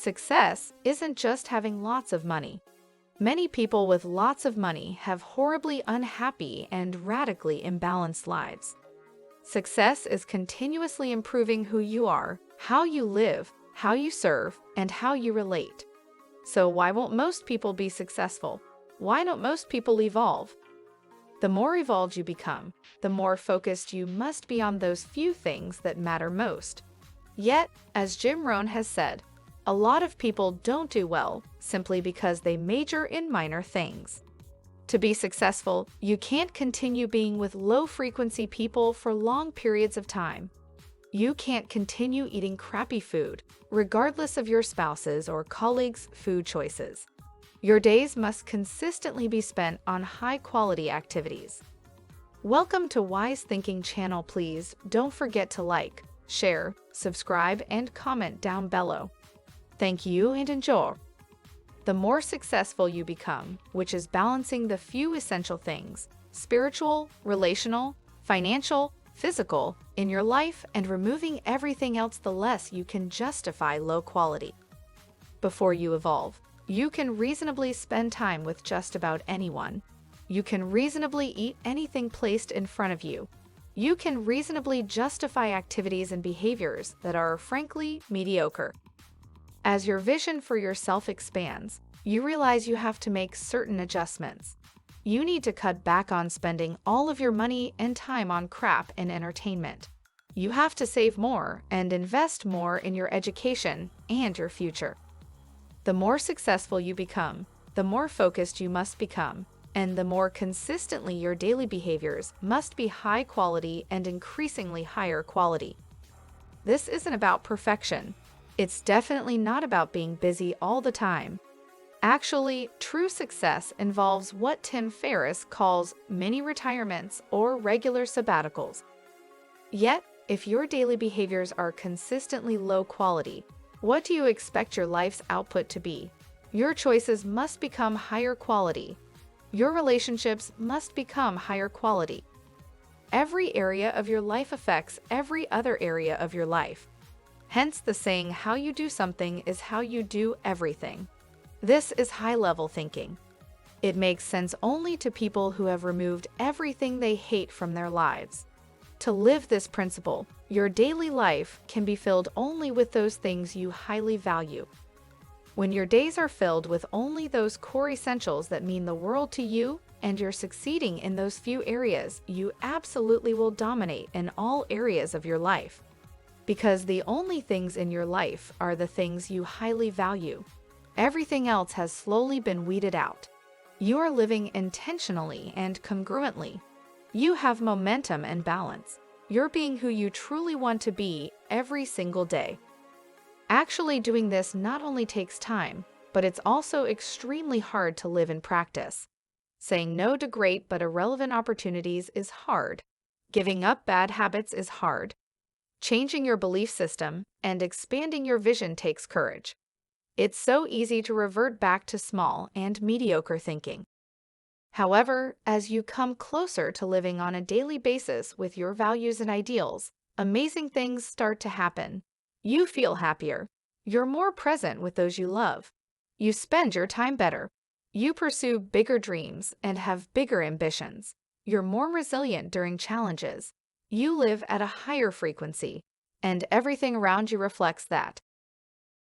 Success isn't just having lots of money. Many people with lots of money have horribly unhappy and radically imbalanced lives. Success is continuously improving who you are, how you live, how you serve, and how you relate. So why won't most people be successful? Why don't most people evolve? The more evolved you become, the more focused you must be on those few things that matter most. Yet, as Jim Rohn has said, a lot of people don't do well simply because they major in minor things. To be successful, you can't continue being with low-frequency people for long periods of time. You can't continue eating crappy food, regardless of your spouse's or colleagues' food choices. Your days must consistently be spent on high-quality activities. Welcome to Wise Thinking channel. Please don't forget to like, share, subscribe, and comment down below. Thank you and enjoy. The more successful you become, which is balancing the few essential things, spiritual, relational, financial, physical, in your life and removing everything else, the less you can justify low quality. Before you evolve, you can reasonably spend time with just about anyone. You can reasonably eat anything placed in front of you. You can reasonably justify activities and behaviors that are, frankly, mediocre. As your vision for yourself expands, you realize you have to make certain adjustments. You need to cut back on spending all of your money and time on crap and entertainment. You have to save more and invest more in your education and your future. The more successful you become, the more focused you must become, and the more consistently your daily behaviors must be high quality and increasingly higher quality. This isn't about perfection. It's definitely not about being busy all the time. Actually, true success involves what Tim Ferriss calls mini retirements or regular sabbaticals. Yet, if your daily behaviors are consistently low quality, what do you expect your life's output to be? Your choices must become higher quality. Your relationships must become higher quality. Every area of your life affects every other area of your life. Hence the saying, how you do something is how you do everything. This is high-level thinking. It makes sense only to people who have removed everything they hate from their lives. To live this principle, your daily life can be filled only with those things you highly value. When your days are filled with only those core essentials that mean the world to you, and you're succeeding in those few areas, you absolutely will dominate in all areas of your life. Because the only things in your life are the things you highly value. Everything else has slowly been weeded out. You are living intentionally and congruently. You have momentum and balance. You're being who you truly want to be every single day. Actually doing this not only takes time, but it's also extremely hard to live in practice. Saying no to great but irrelevant opportunities is hard. Giving up bad habits is hard. Changing your belief system and expanding your vision takes courage. It's so easy to revert back to small and mediocre thinking. However, as you come closer to living on a daily basis with your values and ideals, amazing things start to happen. You feel happier. You're more present with those you love. You spend your time better. You pursue bigger dreams and have bigger ambitions. You're more resilient during challenges. You live at a higher frequency, and everything around you reflects that.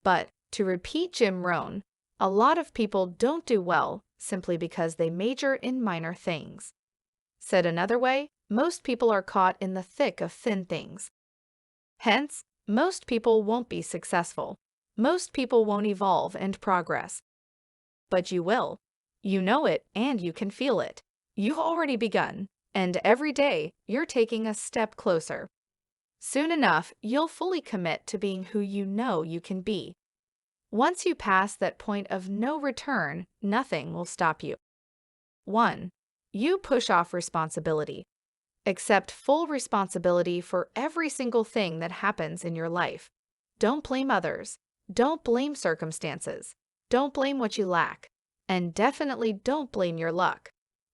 But, to repeat Jim Rohn, a lot of people don't do well simply because they major in minor things. Said another way, most people are caught in the thick of thin things. Hence, most people won't be successful. Most people won't evolve and progress. But you will. You know it and you can feel it. You've already begun, and every day you're taking a step closer. Soon enough, you'll fully commit to being who you know you can be. Once you pass that point of no return, nothing will stop you. 1. You push off responsibility. Accept full responsibility for every single thing that happens in your life. Don't blame others. Don't blame circumstances. Don't blame what you lack. And definitely don't blame your luck.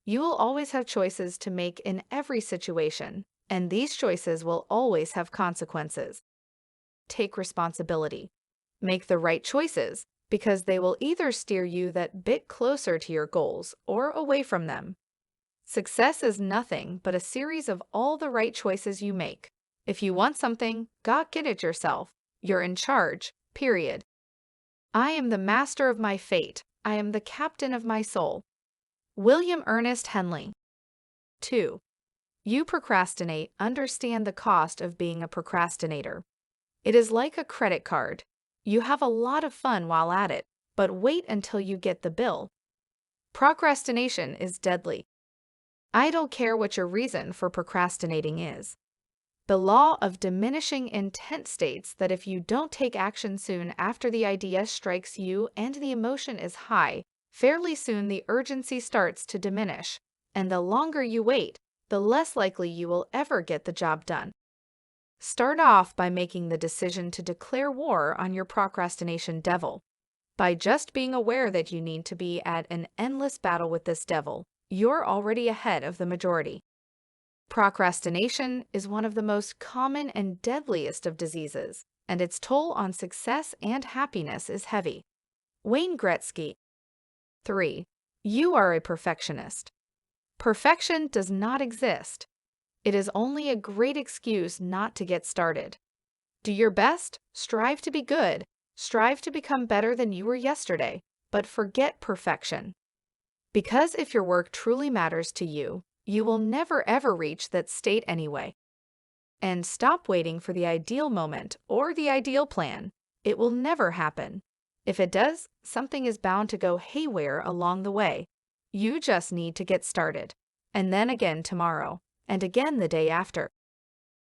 You will always have choices to make in every situation, and these choices will always have consequences. Take responsibility. Make the right choices, because they will either steer you that bit closer to your goals or away from them. Success is nothing but a series of all the right choices you make. If you want something, go get it yourself. You're in charge, period. I am the master of my fate. I am the captain of my soul. William Ernest Henley. 2. You procrastinate. Understand the cost of being a procrastinator. It is like a credit card. You have a lot of fun while at it, but wait until you get the bill. Procrastination is deadly. I don't care what your reason for procrastinating is. The law of diminishing intent states that if you don't take action soon after the idea strikes you and the emotion is high, fairly soon the urgency starts to diminish, and the longer you wait, the less likely you will ever get the job done. Start off by making the decision to declare war on your procrastination devil. By just being aware that you need to be at an endless battle with this devil, you're already ahead of the majority. Procrastination is one of the most common and deadliest of diseases, and its toll on success and happiness is heavy. Wayne Gretzky. 3. You are a perfectionist. Perfection does not exist. It is only a great excuse not to get started. Do your best, strive to be good, strive to become better than you were yesterday, but forget perfection. Because if your work truly matters to you, you will never ever reach that state anyway. And stop waiting for the ideal moment or the ideal plan. It will never happen. If it does, something is bound to go haywire along the way. You just need to get started. And then again tomorrow, and again the day after.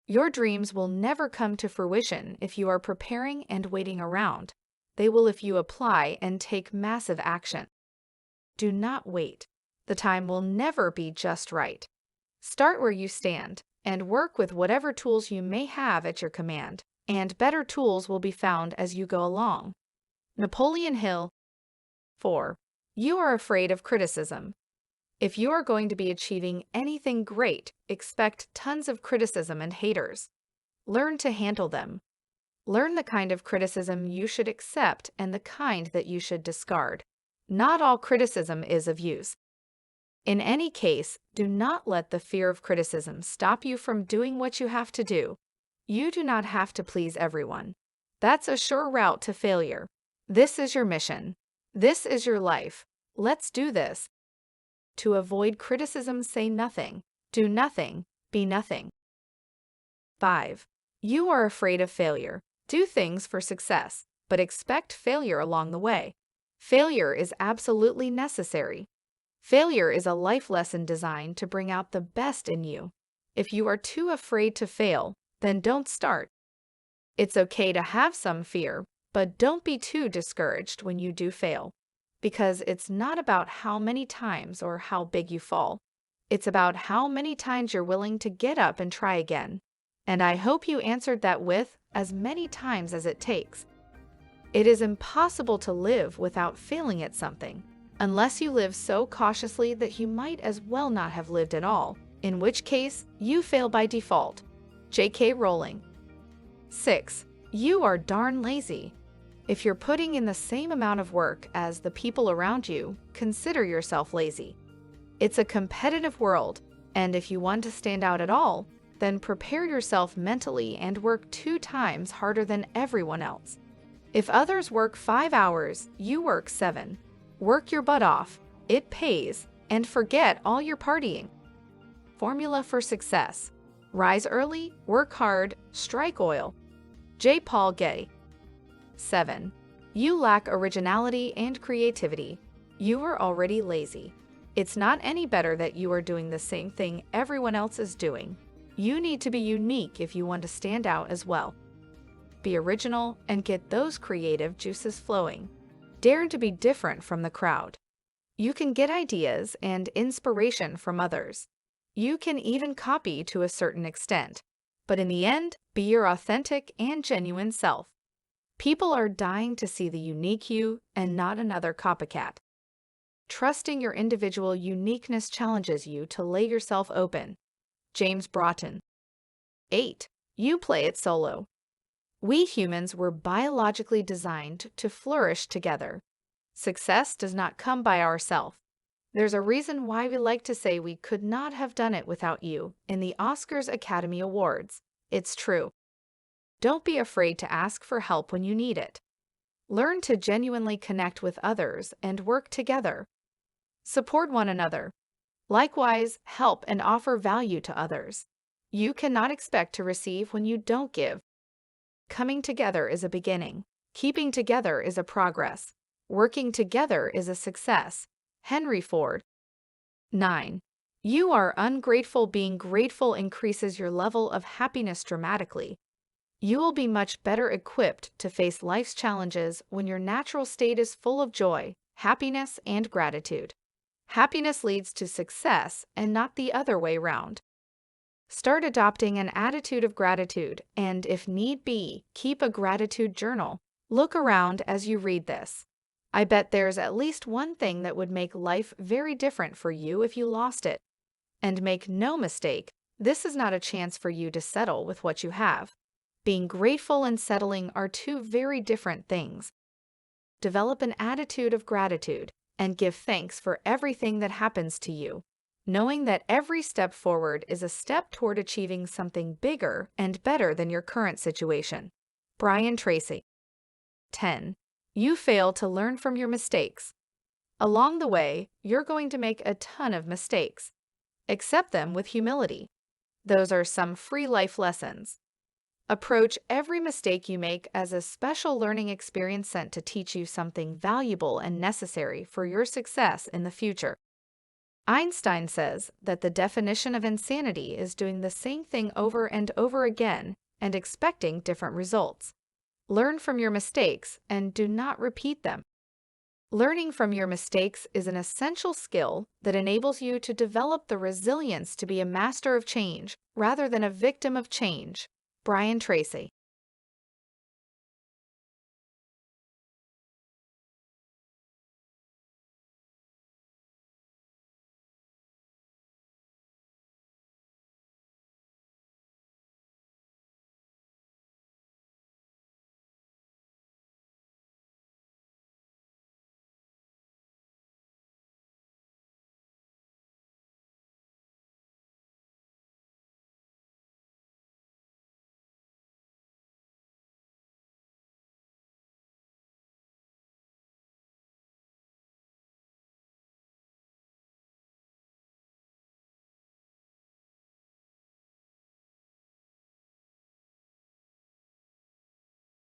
Your dreams will never come to fruition if you are preparing and waiting around. They will if you apply and take massive action. Do not wait. The time will never be just right. Start where you stand and work with whatever tools you may have at your command, and better tools will be found as you go along. Napoleon Hill. 4. You are afraid of criticism. If you are going to be achieving anything great, expect tons of criticism and haters. Learn to handle them. Learn the kind of criticism you should accept and the kind that you should discard. Not all criticism is of use. In any case, do not let the fear of criticism stop you from doing what you have to do. You do not have to please everyone. That's a sure route to failure. This is your mission. This is your life. Let's do this. To avoid criticism, say nothing. Do nothing. Be nothing. 5. You are afraid of failure. Do things for success, but expect failure along the way. Failure is absolutely necessary. Failure is a life lesson designed to bring out the best in you. If you are too afraid to fail, then don't start. It's okay to have some fear, but don't be too discouraged when you do fail. Because it's not about how many times or how big you fall. It's about how many times you're willing to get up and try again. And I hope you answered that with as many times as it takes. It is impossible to live without failing at something, unless you live so cautiously that you might as well not have lived at all, in which case you fail by default. J.K. Rowling. 6. You are darn lazy. If you're putting in the same amount of work as the people around you, consider yourself lazy. It's a competitive world, and if you want to stand out at all, then prepare yourself mentally and work 2 times harder than everyone else. If others work 5 hours, you work 7. Work your butt off, it pays, and forget all your partying. Formula for success. Rise early, work hard, strike oil. J. Paul Getty. 7. You lack originality and creativity. You are already lazy. It's not any better that you are doing the same thing everyone else is doing. You need to be unique if you want to stand out as well. Be original and get those creative juices flowing. Dare to be different from the crowd. You can get ideas and inspiration from others. You can even copy to a certain extent. But in the end, be your authentic and genuine self. People are dying to see the unique you and not another copycat. Trusting your individual uniqueness challenges you to lay yourself open. James Broughton. 8. You play it solo. We humans were biologically designed to flourish together. Success does not come by ourselves. There's a reason why we like to say we could not have done it without you in the Oscars Academy Awards. It's true. Don't be afraid to ask for help when you need it. Learn to genuinely connect with others and work together. Support one another. Likewise, help and offer value to others. You cannot expect to receive when you don't give. Coming together is a beginning. Keeping together is a progress. Working together is a success. Henry Ford. 9. You are ungrateful. Being grateful increases your level of happiness dramatically. You will be much better equipped to face life's challenges when your natural state is full of joy, happiness, and gratitude. Happiness leads to success and not the other way round. Start adopting an attitude of gratitude and, if need be, keep a gratitude journal. Look around as you read this. I bet there's at least one thing that would make life very different for you if you lost it. And make no mistake, this is not a chance for you to settle with what you have. Being grateful and settling are two very different things. Develop an attitude of gratitude and give thanks for everything that happens to you, knowing that every step forward is a step toward achieving something bigger and better than your current situation. Brian Tracy. 10. You fail to learn from your mistakes. Along the way, you're going to make a ton of mistakes. Accept them with humility. Those are some free life lessons. Approach every mistake you make as a special learning experience sent to teach you something valuable and necessary for your success in the future. Einstein says that the definition of insanity is doing the same thing over and over again and expecting different results. Learn from your mistakes and do not repeat them. Learning from your mistakes is an essential skill that enables you to develop the resilience to be a master of change rather than a victim of change. Brian Tracy.